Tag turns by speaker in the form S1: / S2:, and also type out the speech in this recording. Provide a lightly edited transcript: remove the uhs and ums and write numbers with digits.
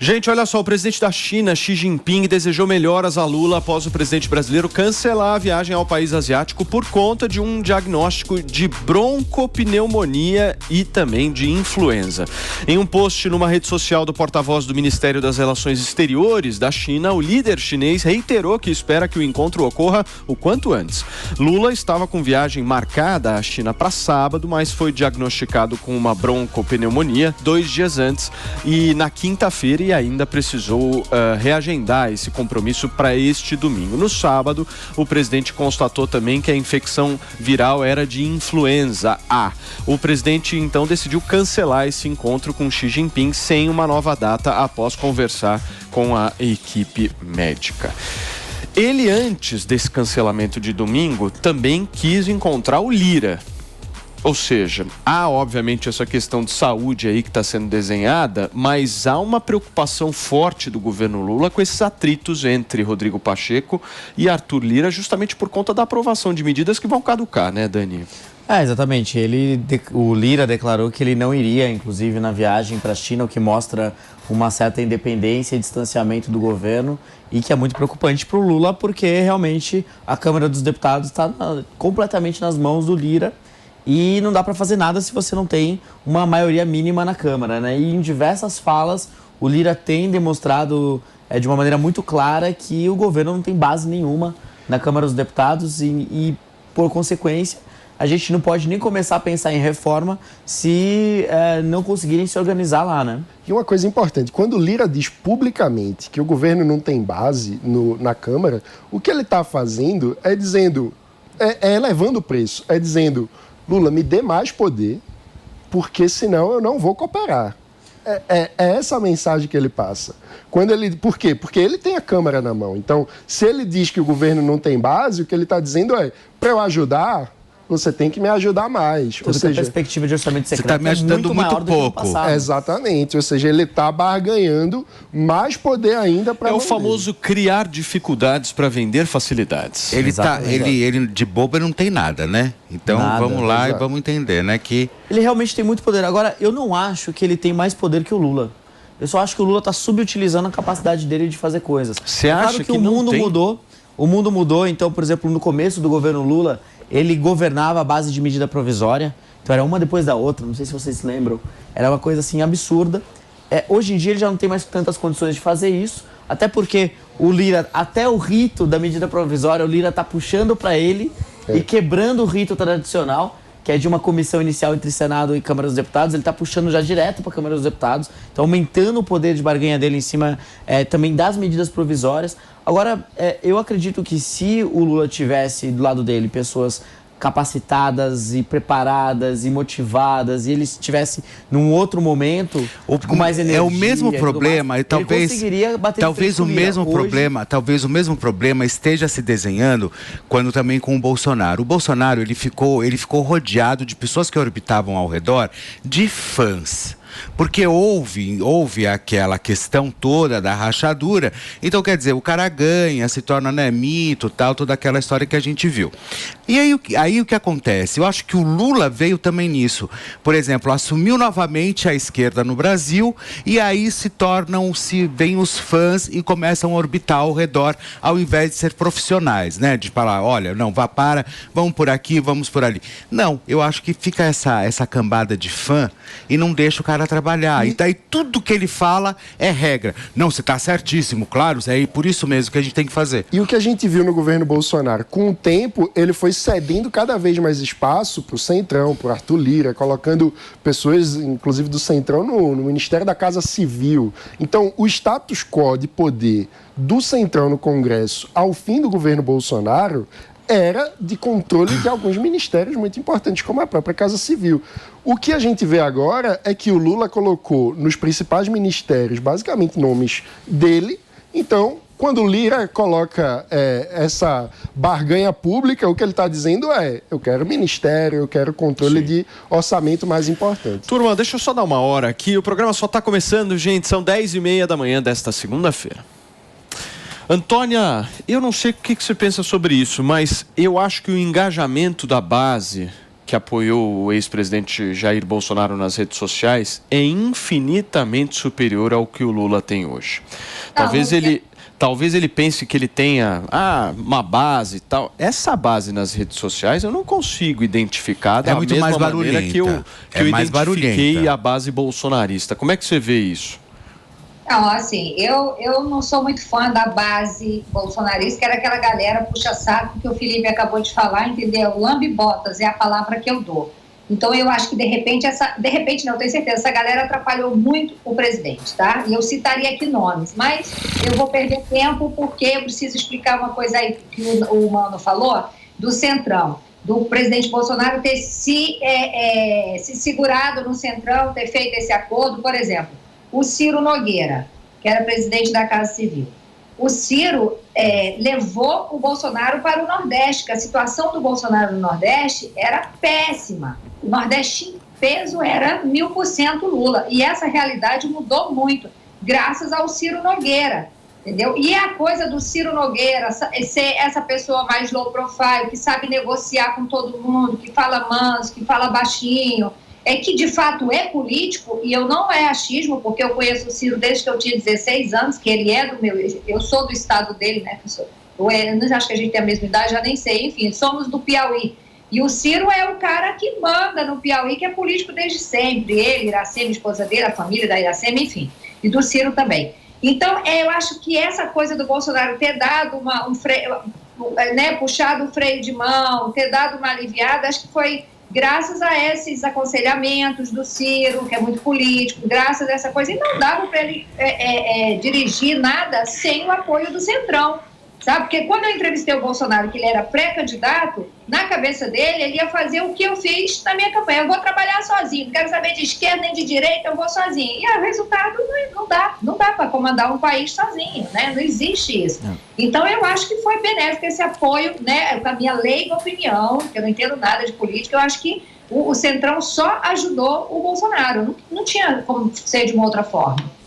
S1: Gente, olha só, o presidente da China, Xi Jinping, desejou melhoras a Lula após o presidente brasileiro cancelar a viagem ao país asiático por conta de um diagnóstico de broncopneumonia e também de influenza. Em um post numa rede social do porta-voz do Ministério das Relações Exteriores da China, o líder chinês reiterou que espera que o encontro ocorra o quanto antes. Lula estava com viagem marcada à China para sábado, mas foi diagnosticado com uma broncopneumonia 2 dias antes e na quinta-feira e ainda precisou reagendar esse compromisso para este domingo. No sábado, o presidente constatou também que a infecção viral era de influenza A. O presidente, então, decidiu cancelar esse encontro com Xi Jinping sem uma nova data após conversar com a equipe médica. Ele, antes desse cancelamento de domingo, também quis encontrar o Lira. Ou seja, há obviamente essa questão de saúde aí que está sendo desenhada, mas há uma preocupação forte do governo Lula com esses atritos entre Rodrigo Pacheco e Arthur Lira, justamente por conta da aprovação de medidas que vão caducar, né, Dani?
S2: Exatamente. O Lira declarou que ele não iria, inclusive, na viagem para a China, o que mostra uma certa independência e distanciamento do governo e que é muito preocupante para o Lula, porque realmente a Câmara dos Deputados está completamente nas mãos do Lira. E não dá para fazer nada se você não tem uma maioria mínima na Câmara, né? E em diversas falas, o Lira tem demonstrado de uma maneira muito clara que o governo não tem base nenhuma na Câmara dos Deputados e por consequência, a gente não pode nem começar a pensar em reforma se não conseguirem se organizar lá, né?
S3: E uma coisa importante, quando o Lira diz publicamente que o governo não tem base na Câmara, o que ele está fazendo é dizendo, é elevando o preço, é dizendo... Lula, me dê mais poder, porque senão eu não vou cooperar. É essa a mensagem que ele passa. Por quê? Porque ele tem a Câmara na mão. Então, se ele diz que o governo não tem base, o que ele está dizendo é, para eu ajudar, você tem que me ajudar mais.
S2: Ou seja, a perspectiva de orçamento secreto
S4: você está me ajudando muito pouco.
S3: Exatamente. Ou seja, ele está barganhando mais poder ainda para...
S1: É o famoso criar dificuldades para vender facilidades.
S4: Ele de boba não tem nada, né? Então vamos lá e vamos entender, né? Que
S2: ele realmente tem muito poder. Agora, eu não acho que ele tem mais poder que o Lula. Eu só acho que o Lula está subutilizando a capacidade dele de fazer coisas.
S1: Você acha que
S2: o mundo mudou? O mundo mudou. Então, por exemplo, no começo do governo Lula, ele governava à base de medida provisória. Então era uma depois da outra, não sei se vocês se lembram. Era uma coisa assim absurda. Hoje em dia ele já não tem mais tantas condições de fazer isso. Até porque o Lira, até o rito da medida provisória, o Lira está puxando para ele e quebrando o rito tradicional, que é de uma comissão inicial entre Senado e Câmara dos Deputados. Ele está puxando já direto para a Câmara dos Deputados. Então aumentando o poder de barganha dele em cima também das medidas provisórias. Agora, eu acredito que se o Lula tivesse do lado dele pessoas capacitadas e preparadas e motivadas e ele estivesse num outro momento com mais energia,
S4: é o mesmo problema e talvez o mesmo problema esteja se desenhando quando também com o Bolsonaro. O Bolsonaro ele ficou rodeado de pessoas que orbitavam ao redor de fãs. Porque houve aquela questão toda da rachadura. Então, quer dizer, o cara ganha, se torna mito, tal, toda aquela história que a gente viu. E aí o que acontece? Eu acho que o Lula veio também nisso. Por exemplo, assumiu novamente a esquerda no Brasil e aí vêm os fãs e começam a orbitar ao redor, ao invés de ser profissionais, né? De falar, olha, não, vamos por aqui, vamos por ali. Não, eu acho que fica essa cambada de fã e não deixa o cara trabalhar. E daí tudo que ele fala é regra. Não, você está certíssimo, claro, é por isso mesmo que a gente tem que fazer.
S3: E o que a gente viu no governo Bolsonaro, com o tempo, ele foi cedendo cada vez mais espaço para o Centrão, para o Arthur Lira, colocando pessoas, inclusive do Centrão, no Ministério da Casa Civil. Então, o status quo de poder do Centrão no Congresso ao fim do governo Bolsonaro era de controle de alguns ministérios muito importantes, como a própria Casa Civil. O que a gente vê agora é que o Lula colocou nos principais ministérios, basicamente, nomes dele. Então, quando o Lira coloca essa barganha pública, o que ele está dizendo é, eu quero ministério, eu quero controle de orçamento mais importante.
S1: Turma, deixa eu só dar uma hora aqui. O programa só está começando, gente. São 10h30 da manhã desta segunda-feira. Antônia, eu não sei o que você pensa sobre isso, mas eu acho que o engajamento da base, que apoiou o ex-presidente Jair Bolsonaro nas redes sociais é infinitamente superior ao que o Lula tem hoje. Talvez ele pense que ele tenha uma base e tal. Essa base nas redes sociais eu não consigo identificar da
S4: muito
S1: mesma
S4: mais
S1: maneira que eu
S4: mais
S1: identifiquei
S4: barulhenta
S1: a base bolsonarista. Como é que você vê isso?
S5: Não, assim, eu não sou muito fã da base bolsonarista, que era aquela galera puxa-saco que o Felipe acabou de falar, entendeu? Lambe-botas é a palavra que eu dou. Então, eu acho que, de repente, não, tenho certeza, essa galera atrapalhou muito o presidente, tá? E eu citaria aqui nomes, mas eu vou perder tempo porque eu preciso explicar uma coisa aí que o Mano falou, do Centrão, do presidente Bolsonaro ter se segurado no Centrão, ter feito esse acordo, por exemplo, o Ciro Nogueira, que era presidente da Casa Civil. O Ciro levou o Bolsonaro para o Nordeste, que a situação do Bolsonaro no Nordeste era péssima. O Nordeste em peso era 1000% Lula. E essa realidade mudou muito, graças ao Ciro Nogueira, entendeu? E a coisa do Ciro Nogueira, ser essa pessoa mais low profile, que sabe negociar com todo mundo, que fala manso, que fala baixinho, que de fato é político, e eu não é achismo, porque eu conheço o Ciro desde que eu tinha 16 anos, que ele é do meu, eu sou do estado dele, né, eu acho que a gente tem a mesma idade, já nem sei, enfim, somos do Piauí, e o Ciro é o cara que manda no Piauí, que é político desde sempre, ele, Iracema, esposa dele, a família da Iracema, enfim, e do Ciro também. Então, eu acho que essa coisa do Bolsonaro ter dado puxado o freio de mão, ter dado uma aliviada, acho que foi graças a esses aconselhamentos do Ciro, que é muito político, graças a essa coisa, e não dava para ele dirigir nada sem o apoio do Centrão, sabe? Porque quando eu entrevistei o Bolsonaro, que ele era pré-candidato, na cabeça dele, ele ia fazer o que eu fiz na minha campanha. Eu vou trabalhar sozinho, não quero saber de esquerda nem de direita, eu vou sozinho. E o resultado não dá para comandar um país sozinho, né? Não existe isso. Não. Então, eu acho que foi benéfico esse apoio, né? Com a minha leiga opinião, que eu não entendo nada de política, eu acho que o Centrão só ajudou o Bolsonaro. Não tinha como ser de uma outra forma.